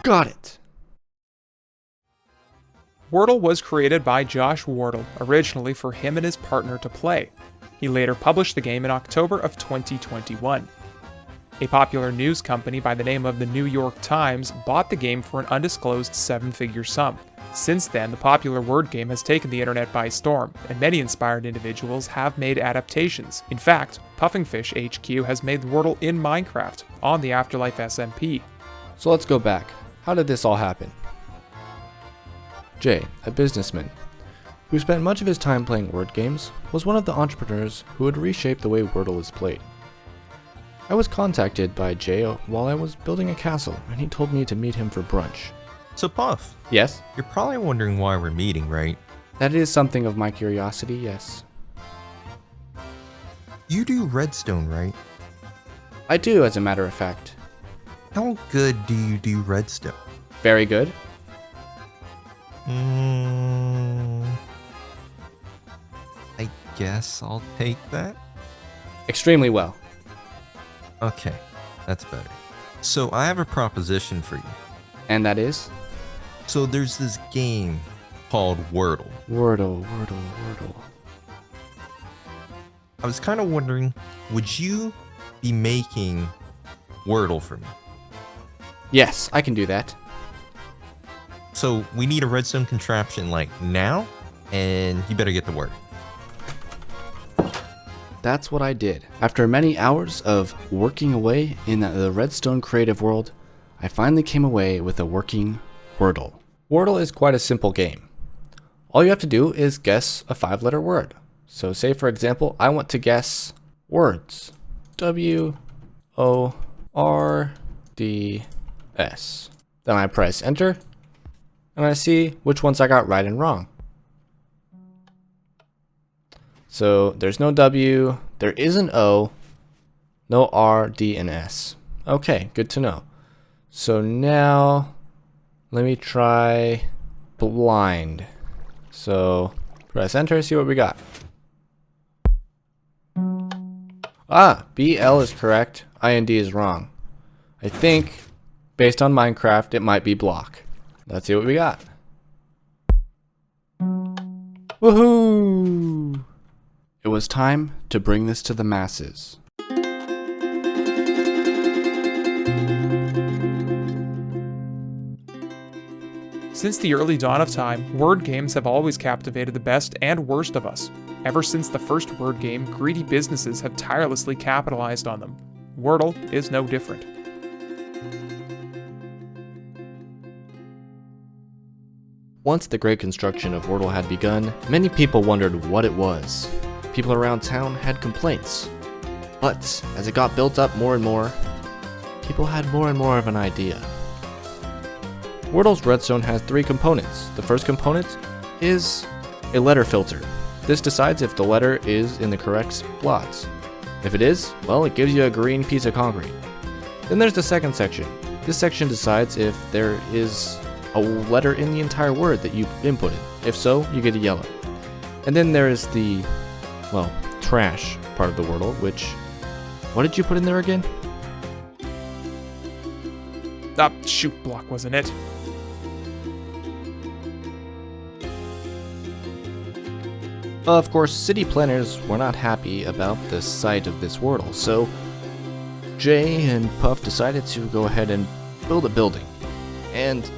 Got it! Wordle was created by Josh Wardle, originally for him and his partner to play. He later published the game in October of 2021. A popular news company by the name of the New York Times bought the game for an undisclosed 7-figure sum. Since then, the popular word game has taken the internet by storm, and many inspired individuals have made adaptations. In fact, PuffingFish HQ has made Wordle in Minecraft on the AfterLife SMP. So let's go back. How did this all happen? Jay, a businessman who spent much of his time playing word games, was one of the entrepreneurs who would reshape the way Wordle is played. I was contacted by Jay while I was building a castle, and he told me to meet him for brunch. So Puff, Yes? you're probably wondering why we're meeting, right? That is something of my curiosity, yes. You do redstone, right? I do, as a matter of fact. How good do you do redstone? Very good. I guess I'll take that. Extremely well. Okay, that's better. So I have a proposition for you. And that is? So there's this game called Wordle. Wordle. I was kind of wondering, would you be making Wordle for me? Yes, I can do that. So we need a redstone contraption like now, and you better get to work. That's what I did. After many hours of working away in the redstone creative world, I finally came away with a working Wordle. Wordle is quite a simple game. All you have to do is guess a 5-letter word. So say for example, I want to guess words. W-O-R-D-S. Then I press enter, and I see which ones I got right and wrong. So there's no W, there is an O, no R, D, and S. Okay, good to know. So now, let me try blind. So press enter, see what we got. Ah, BL is correct, IND is wrong. I think, based on Minecraft, it might be block. Let's see what we got. Woohoo! It was time to bring this to the masses. Since the early dawn of time, word games have always captivated the best and worst of us. Ever since the first word game, greedy businesses have tirelessly capitalized on them. Wordle is no different. Once the great construction of Wordle had begun, many people wondered what it was. People around town had complaints. But as it got built up more and more, people had more and more of an idea. Wordle's redstone has 3 components. The first component is a letter filter. This decides if the letter is in the correct slots. If it is, well, it gives you a green piece of concrete. Then there's the second section. This section decides if there is a letter in the entire word that you inputted. If so, you get a yellow. And then there is the, well, trash part of the Wordle, which, what did you put in there again? Ah, shoot block, wasn't it? Of course, city planners were not happy about the sight of this Wordle, so Jay and Puff decided to go ahead and build a building. And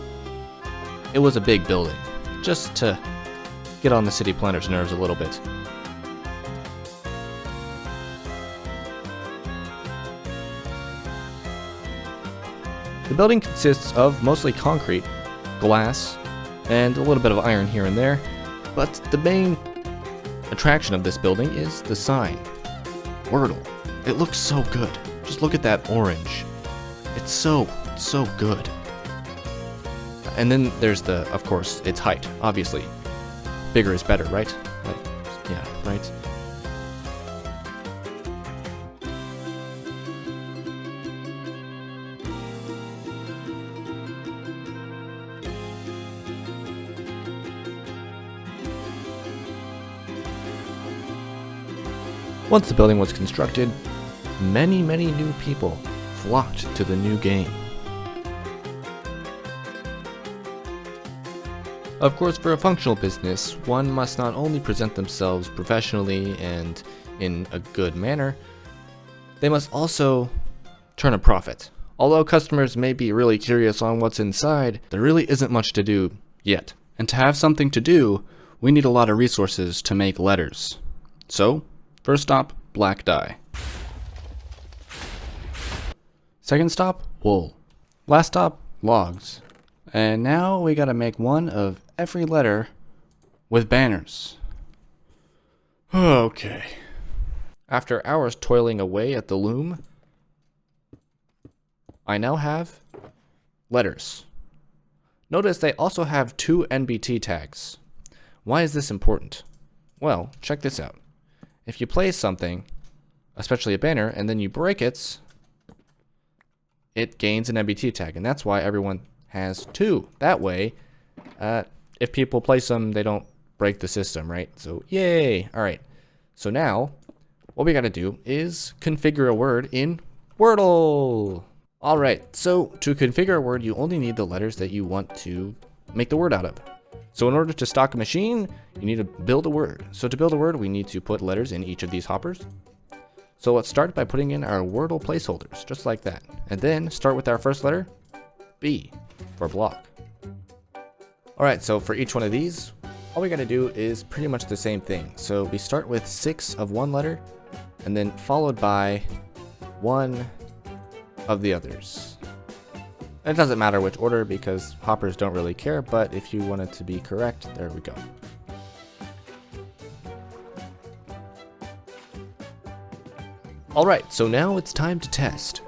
it was a big building, just to get on the city planners' nerves a little bit. The building consists of mostly concrete, glass, and a little bit of iron here and there, but the main attraction of this building is the sign. Wordle. It looks so good. Just look at that orange. It's so good. And then there's of course, its height, obviously. Bigger is better, right? Yeah, right? Once the building was constructed, many new people flocked to the new game. Of course, for a functional business, one must not only present themselves professionally and in a good manner, they must also turn a profit. Although customers may be really curious on what's inside, there really isn't much to do yet. And to have something to do, we need a lot of resources to make letters. So, first stop, black dye. Second stop, wool. Last stop, logs. And now we gotta make one of every letter with banners. Okay. After hours toiling away at the loom, I now have letters. Notice they also have 2 NBT tags. Why is this important? Well, check this out. If you place something, especially a banner, and then you break it, it gains an NBT tag, and that's why everyone has 2. That way, if people place them, they don't break the system, right? So, yay! Alright, so now, what we gotta do is configure a word in Wordle! Alright, so to configure a word, you only need the letters that you want to make the word out of. So in order to stock a machine, you need to build a word. So to build a word, we need to put letters in each of these hoppers. So let's start by putting in our Wordle placeholders, just like that. And then start with our first letter, B, for block. Alright, so for each one of these, all we gotta do is pretty much the same thing. So we start with 6 of one letter, and then followed by 1 of the others. It doesn't matter which order because hoppers don't really care, but if you want it to be correct, there we go. Alright, so now it's time to test.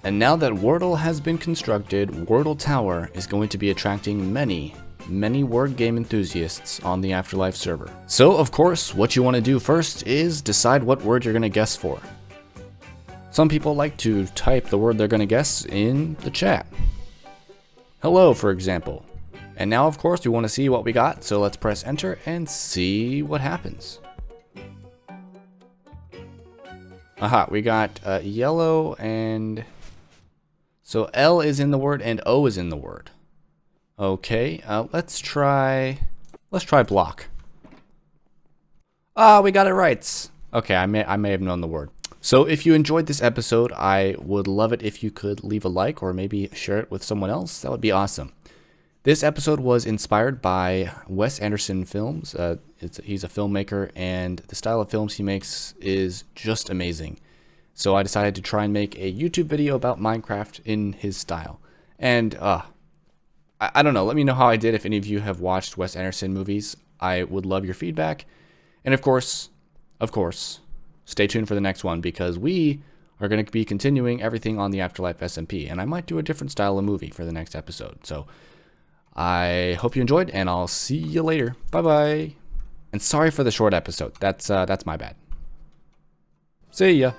And now that Wordle has been constructed, Wordle Tower is going to be attracting many word game enthusiasts on the AfterLife server. So of course, what you want to do first is decide what word you're going to guess for. Some people like to type the word they're going to guess in the chat. Hello, for example. And now of course we want to see what we got, so let's press enter and see what happens. Aha, we got yellow and... So L is in the word and O is in the word. Okay, let's try block. Ah, we got it right. Okay, I may have known the word. So if you enjoyed this episode, I would love it if you could leave a like or maybe share it with someone else. That would be awesome. This episode was inspired by Wes Anderson films. He's a filmmaker, and the style of films he makes is just amazing. So I decided to try and make a YouTube video about Minecraft in his style. And I don't know, let me know how I did if any of you have watched Wes Anderson movies. I would love your feedback. And of course, stay tuned for the next one because we are going to be continuing everything on the AfterLife SMP. And I might do a different style of movie for the next episode. So I hope you enjoyed, and I'll see you later. Bye-bye. And sorry for the short episode. That's my bad. See ya.